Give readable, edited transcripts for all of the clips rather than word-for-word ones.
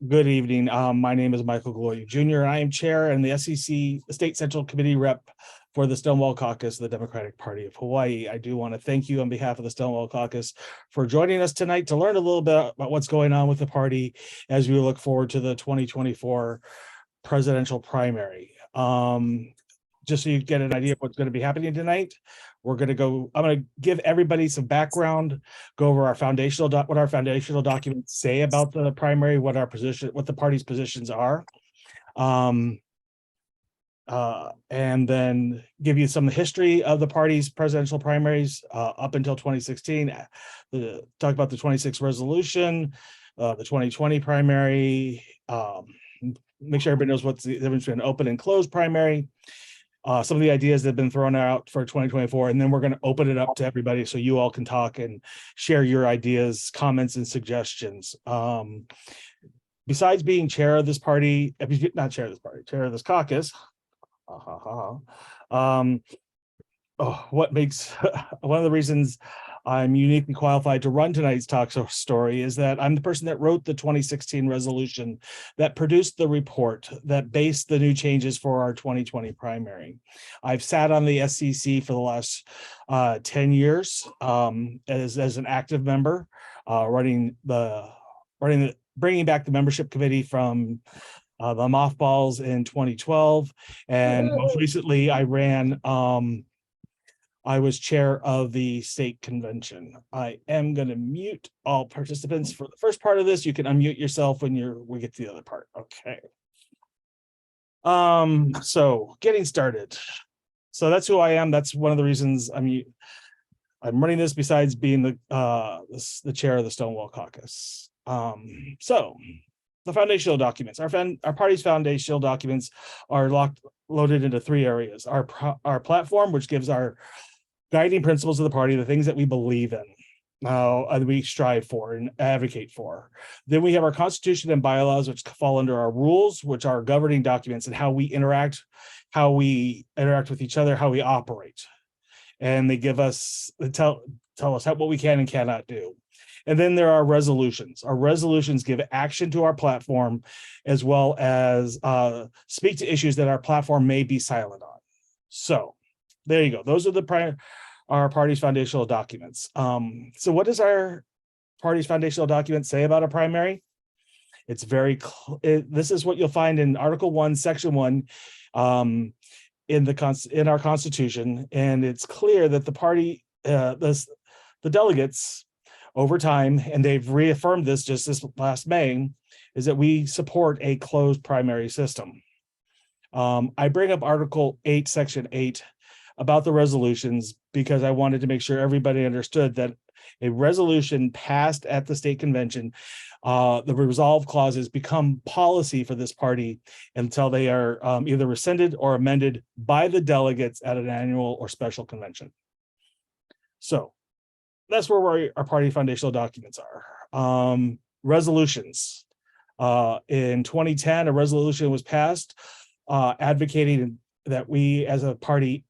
Good evening. My name is Michael Gloria Jr. and I am chair and the SEC State Central Committee rep for the Stonewall Caucus, the Democratic Party of Hawaii. I do want to thank you on behalf of the Stonewall Caucus for joining us tonight to learn a little bit about what's going on with the party as we look forward to the 2024 presidential primary. Just so you get an idea of what's going to be happening tonight, I'm going to give everybody some background, go over our what our foundational documents say about the primary, what the party's positions are, and then give you some history of the party's presidential primaries up until 2016, talk about the 26 resolution, the 2020 primary, make sure everybody knows what's the difference between an open and closed primary, some of the ideas that have been thrown out for 2024, and then we're going to open it up to everybody so you all can talk and share your ideas, comments, and suggestions. Besides being chair of this party, chair of this caucus, what makes one of the reasons I'm uniquely qualified to run tonight's talk story is that I'm the person that wrote the 2016 resolution that produced the report that based the new changes for our 2020 primary. I've sat on the SEC for the last 10 years as an active member, bringing back the membership committee from the mothballs in 2012, and most recently I was chair of the state convention. I am going to mute all participants for the first part of this. You can unmute yourself when we get to the other part. Okay. So getting started. So that's who I am. That's one of the reasons I'm running this, besides being the chair of the Stonewall Caucus. So the foundational documents, our party's foundational documents are loaded into three areas: our platform, which gives our guiding principles of the party, the things that we believe in, we strive for and advocate for. Then we have our constitution and bylaws, which fall under our rules, which are governing documents and how we interact with each other, how we operate. And they tell us what we can and cannot do. And then there are resolutions. Our resolutions give action to our platform, as well as speak to issues that our platform may be silent on. So there you go. Those are our party's foundational documents. So what does our party's foundational document say about a primary? It's this is what you'll find in Article 1, Section 1, in our Constitution, and it's clear that the party, the delegates, over time, and they've reaffirmed this just this last May, is that we support a closed primary system. I bring up Article 8, Section 8 about the resolutions because I wanted to make sure everybody understood that a resolution passed at the state convention, the resolve clauses become policy for this party until they are either rescinded or amended by the delegates at an annual or special convention. So that's where our party foundational documents are. Resolutions. In 2010, a resolution was passed advocating that we as a party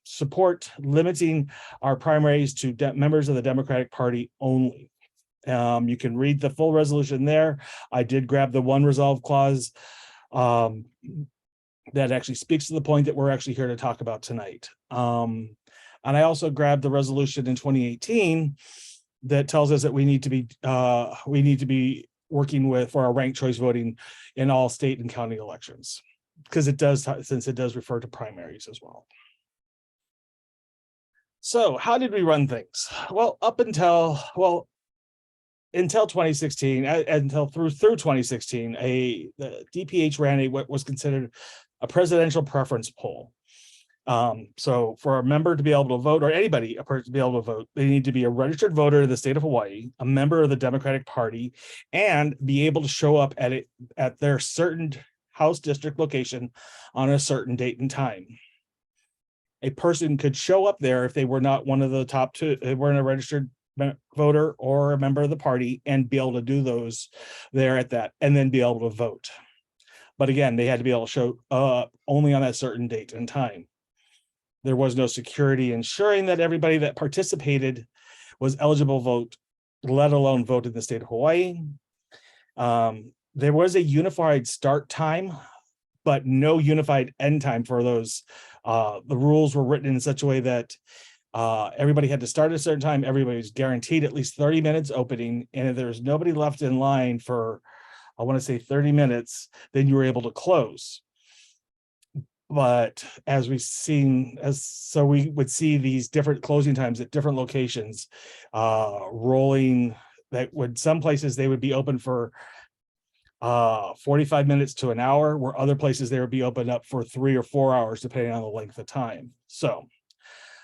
support limiting our primaries to members of the Democratic Party only. You can read the full resolution there. I did grab the one resolve clause that actually speaks to the point that we're actually here to talk about tonight. And I also grabbed the resolution in 2018 that tells us that we need to be working for our ranked choice voting in all state and county elections, because since it does refer to primaries as well. So how did we run things? Well, until 2016, through 2016, the DPH ran what was considered a presidential preference poll. So for a member to be able to vote, or anybody to be able to vote, they need to be a registered voter in the state of Hawaii, a member of the Democratic Party, and be able to show up at their certain House district location on a certain date and time. A person could show up there if they were not one of the top two, they weren't a registered voter or a member of the party, and be able to do those there at that, and then be able to vote. But again, they had to be able to show up only on that certain date and time. There was no security ensuring that everybody that participated was eligible to vote, let alone vote in the state of Hawaii. There was a unified start time, but no unified end time for those. The rules were written in such a way that everybody had to start at a certain time. Everybody was guaranteed at least 30 minutes opening. And if there was nobody left in line for, I want to say 30 minutes, then you were able to close. But as we've seen, so we would see these different closing times at different locations, rolling, that would, some places they would be open for 45 minutes to an hour, where other places they would be open up for 3 or 4 hours, depending on the length of time. So,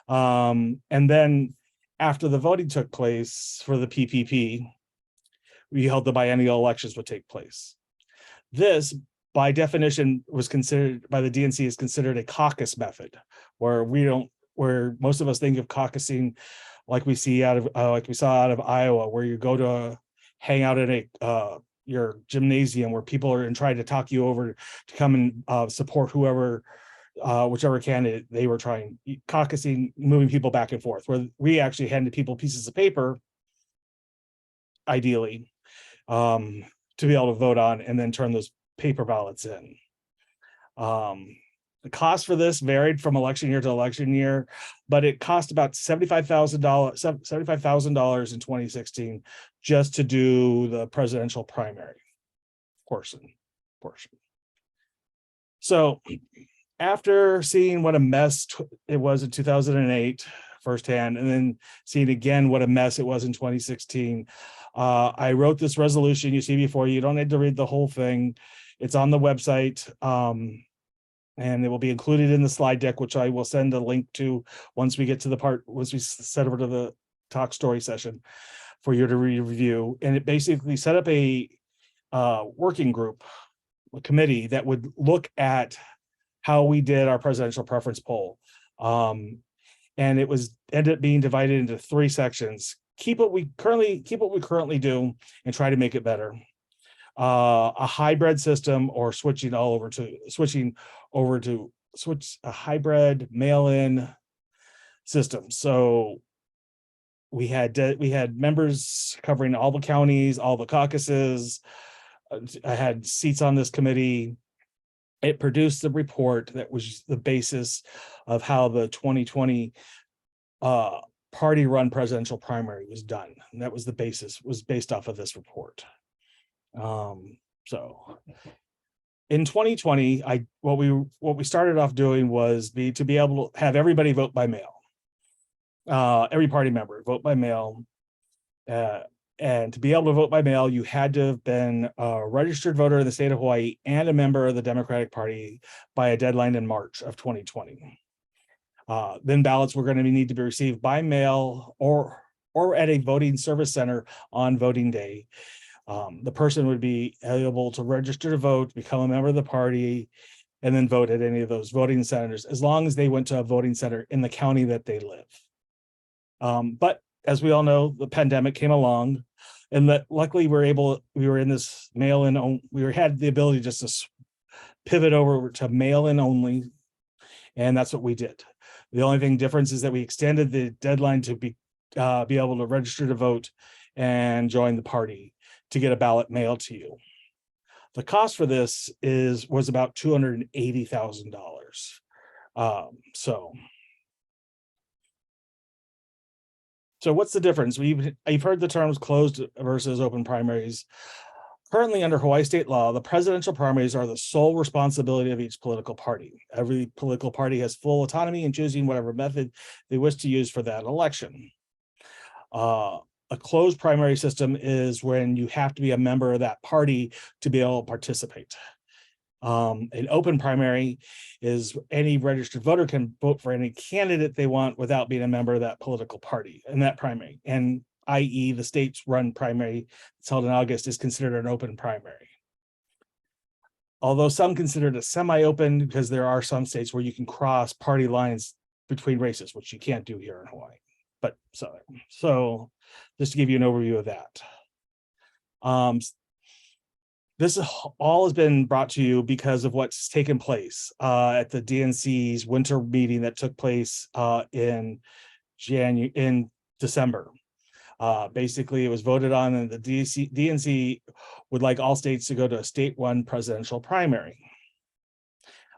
and then after the voting took place for the PPP, we held the biennial elections would take place. This, by definition, was considered by the DNC is considered a caucus method, where most of us think of caucusing like we see out of like we saw out of Iowa, where you go to hang out in your gymnasium where people are and try to talk you over to come and support whoever, whichever candidate they were trying. Caucusing, moving people back and forth, where we actually handed people pieces of paper, ideally, to be able to vote on and then turn those paper ballots in. The cost for this varied from election year to election year, but it cost about $75,000 in 2016 just to do the presidential primary portion. So after seeing what a mess it was in 2008 firsthand, and then seeing again what a mess it was in 2016, I wrote this resolution you see before you. You don't need to read the whole thing. It's on the website, and it will be included in the slide deck, which I will send a link to once we get to the part, once we set over to the talk story session for you to review. And it basically set up a working group, a committee that would look at how we did our presidential preference poll. And it was ended up being divided into 3 sections. Keep what we currently do and try to make it better. A hybrid system, or switch a hybrid mail-in system. So we had members covering all the counties, all the caucuses. I had seats on this committee. It produced the report that was the basis of how the 2020 party-run presidential primary was done. And that was the basis, was based off of this report. So in 2020, what we started off doing was to be able to have everybody vote by mail. Every party member vote by mail. And to be able to vote by mail, you had to have been a registered voter in the state of Hawaii and a member of the Democratic Party by a deadline in March of 2020. Then ballots were going to need to be received by mail or at a voting service center on voting day. The person would be able to register to vote, become a member of the party, and then vote at any of those voting centers, as long as they went to a voting center in the county that they live. But as we all know, the pandemic came along, and that luckily we were in this mail-in. We had the ability just to pivot over to mail-in only, and that's what we did. The only difference is that we extended the deadline to be able to register to vote and join the party to get a ballot mailed to you. The cost for this was about $280,000. So what's the difference? You've heard the terms closed versus open primaries. Currently, under Hawaii state law, the presidential primaries are the sole responsibility of each political party. Every political party has full autonomy in choosing whatever method they wish to use for that election. A closed primary system is when you have to be a member of that party to be able to participate. An open primary is any registered voter can vote for any candidate they want without being a member of that political party in that primary. And i.e. the state's run primary that's held in August is considered an open primary. Although some consider it a semi-open, because there are some states where you can cross party lines between races, which you can't do here in Hawaii. But so just to give you an overview of that. This all has been brought to you because of what's taken place at the DNC's winter meeting that took place in December. Basically, it was voted on, and the DNC would like all states to go to a state-run presidential primary.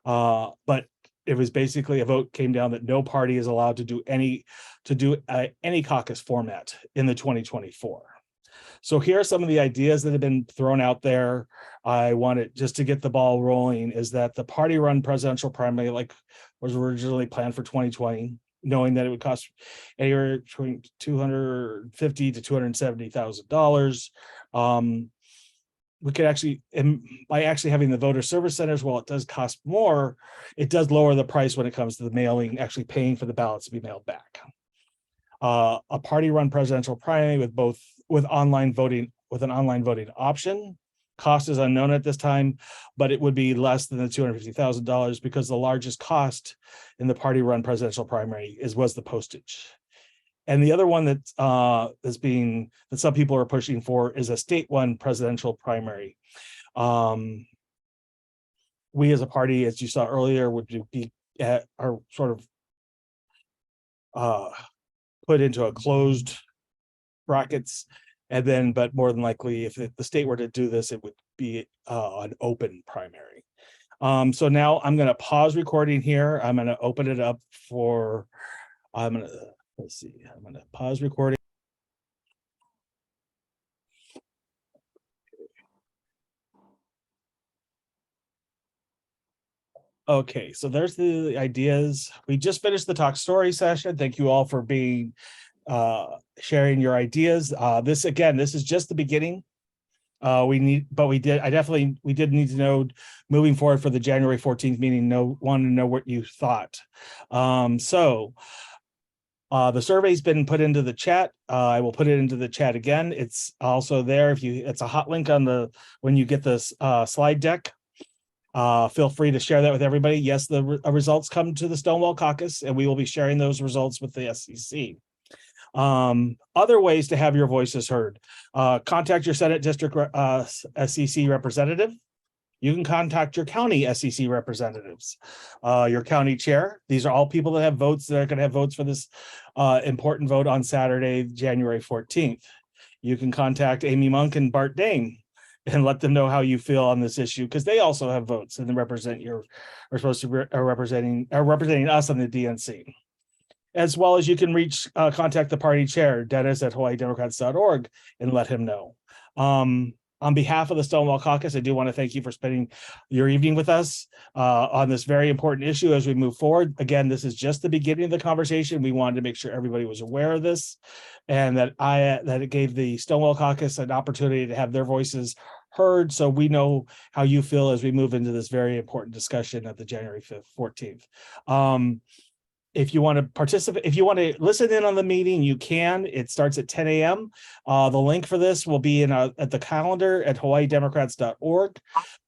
But it was basically a vote came down that no party is allowed to do any caucus format in the 2024. So here are some of the ideas that have been thrown out there. I wanted just to get the ball rolling is that the party-run presidential primary, like was originally planned for 2020, knowing that it would cost anywhere between $250,000 to $270,000. We could actually, by actually having the voter service centers, while it does cost more, it does lower the price when it comes to the mailing, actually paying for the ballots to be mailed back. A party-run presidential primary with an online voting option. Cost is unknown at this time, but it would be less than the $250,000 because the largest cost in the party-run presidential primary was the postage. And the other one that some people are pushing for is a state-run presidential primary. We as a party, as you saw earlier, would be are sort of put into a closed brackets, and then, but more than likely, if the state were to do this, it would be an open primary. So now I'm going to pause recording here. I'm going to open it up for. Let's see. I'm going to pause recording. Okay, so there's the ideas. We just finished the talk story session. Thank you all for being sharing your ideas. This is just the beginning. We did need to know moving forward for the January 14th meeting. Want to know what you thought. The survey's been put into the chat. I will put it into the chat again. It's also there it's a hot link on when you get this slide deck. Feel free to share that with everybody. Yes, the results come to the Stonewall Caucus, and we will be sharing those results with the SEC. Other ways to have your voices heard. Contact your Senate District SEC representative. You can contact your county SEC representatives, your county chair. These are all people that have votes that are going to have votes for this important vote on Saturday, January 14th. You can contact Amy Monk and Bart Dane and let them know how you feel on this issue, because they also have votes and are supposed to are representing us on the DNC. As well as you can contact the party chair, Dennis at HawaiiDemocrats.org, and let him know. On behalf of the Stonewall Caucus, I do want to thank you for spending your evening with us on this very important issue as we move forward. Again, this is just the beginning of the conversation. We wanted to make sure everybody was aware of this, and that it gave the Stonewall Caucus an opportunity to have their voices heard, so we know how you feel as we move into this very important discussion at the January 5th, 14th. If you want to participate, if you want to listen in on the meeting, you can. It starts at 10 a.m. The link for this will be at the calendar at HawaiiDemocrats.org.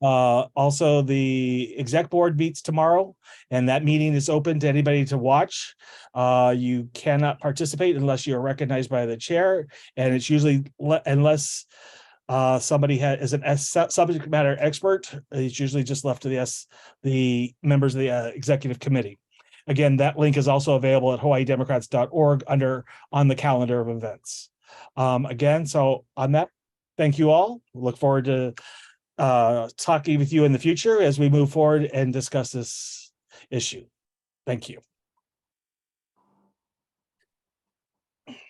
Also, the exec board meets tomorrow, and that meeting is open to anybody to watch. You cannot participate unless you are recognized by the chair, and it's usually unless somebody is a subject matter expert. It's usually just left to the members of the executive committee. Again, that link is also available at HawaiiDemocrats.org on the calendar of events. Again, so on that, thank you all. Look forward to talking with you in the future as we move forward and discuss this issue. Thank you.